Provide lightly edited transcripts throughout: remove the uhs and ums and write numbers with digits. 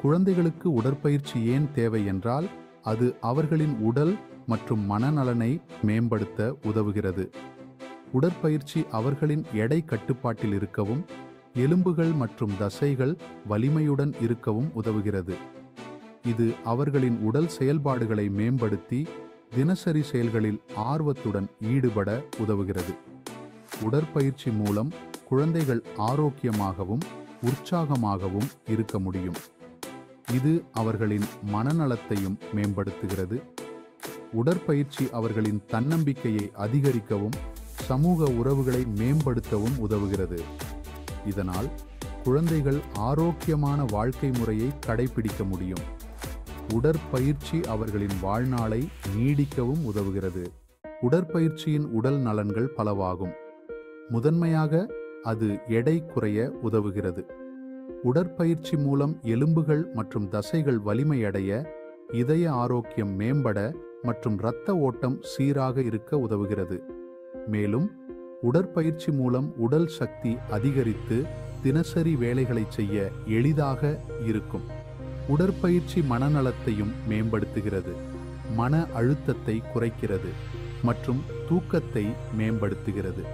குழந்தைகளுக்கு உடற்பயிற்சி ஏன் தேவை என்றால், அது அவர்களின் உடல் மற்றும் மனநலனை மேம்படுத்த உதவுகிறது. உடற்பயிற்சி அவர்களின் எடை கட்டுப்பாட்டில் இருக்கவும், எலும்புகள் மற்றும் தசைகள் வலிமையுடன் இருக்கவும் உதவுகிறது. இது அவர்களின் உடல் செயல்பாடுகளை மேம்படுத்தி தினசரி செயல்களில் ஆர்வத்துடன் ஈடுபட உதவுகிறது. உடற்பயிற்சி மூலம் குழந்தைகள் ஆரோக்கியமாகவும் உற்சாகமாகவும் இருக்க முடியும். இது அவர்களின் மனநலத்தையும் மேம்படுத்துகிறது. உடற்பயிற்சி அவர்களின் தன்னம்பிக்கையை அதிகரிக்கவும் சமூக உறவுகளை மேம்படுத்தவும் உதவுகிறது. இதனால் குழந்தைகள் ஆரோக்கியமான வாழ்க்கை முறையை கடைபிடிக்க முடியும். உடற்பயிற்சி அவர்களின் வாழ்நாளை நீடிக்கவும் உதவுகிறது. உடற்பயிற்சியின் உடல் நலன்கள் பலவாகும். முதன்மையாக அது எடை குறைய உதவுகிறது. உடற்பயிற்சி மூலம் எலும்புகள் மற்றும் தசைகள் வலிமையடைய, இதய ஆரோக்கியம் மேம்பட மற்றும் இரத்த ஓட்டம் சீராக இருக்க உதவுகிறது. மேலும் உடற்பயிற்சி மூலம் உடல் சக்தி அதிகரித்து தினசரி வேலைகளை செய்ய எளிதாக இருக்கும். உடற்பயிற்சி மனநலத்தையும் மேம்படுத்துகிறது. மன அழுத்தத்தை குறைக்கிறது மற்றும் தூக்கத்தை மேம்படுத்துகிறது.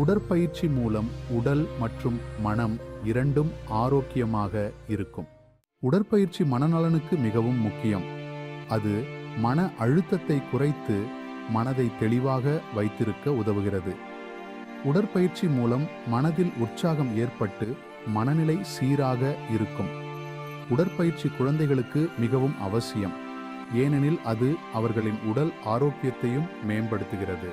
உடற்பயிற்சி மூலம் உடல் மற்றும் மனம் இரண்டும் ஆரோக்கியமாக இருக்கும். உடற்பயிற்சி மனநலனுக்கு மிகவும் முக்கியம். அது மன அழுத்தத்தை குறைத்து மனதை தெளிவாக வைத்திருக்க உதவுகிறது. உடற்பயிற்சி மூலம் மனதில் உற்சாகம் ஏற்பட்டு மனநிலை சீராக இருக்கும். உடற்பயிற்சி குழந்தைகளுக்கு மிகவும் அவசியம், ஏனெனில் அது அவர்களின் உடல் ஆரோக்கியத்தையும் மேம்படுத்துகிறது.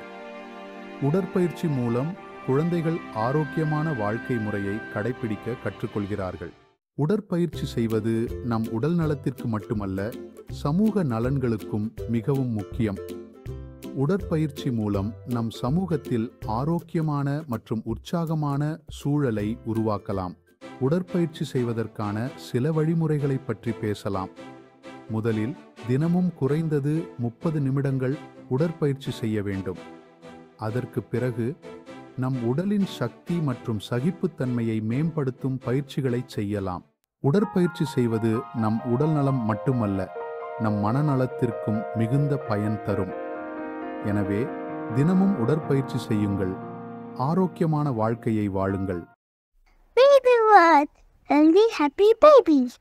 உடற்பயிற்சி மூலம் குழந்தைகள் ஆரோக்கியமான வாழ்க்கை முறையை கடைபிடிக்க கற்றுக்கொள்கிறார்கள். உடற்பயிற்சி செய்வது நம் உடல் நலத்திற்கு மட்டுமல்ல, சமூக நலன்களுக்கும் மிகவும் முக்கியம். உடற்பயிற்சி மூலம் நம் சமூகத்தில் ஆரோக்கியமான மற்றும் உற்சாகமான சூழலை உருவாக்கலாம். உடற்பயிற்சி செய்வதற்கான சில வழிமுறைகளை பற்றி பேசலாம். முதலில், தினமும் குறைந்தது 30 நிமிடங்கள் உடற்பயிற்சி செய்ய வேண்டும். அதற்கு பிறகு நம் உடலின் சக்தி மற்றும் சகிப்புத்தன்மையை மேம்படுத்தும் பயிற்சிகளை செய்யலாம். உடற்பயிற்சி செய்வது நம் உடல் நலம் மட்டுமல்ல, நம் மனநலத்திற்கும் மிகுந்த பயன் தரும். எனவே தினமும் உடற்பயிற்சி செய்யுங்கள். ஆரோக்கியமான வாழ்க்கையை வாழுங்கள். Baby World, healthy happy babies.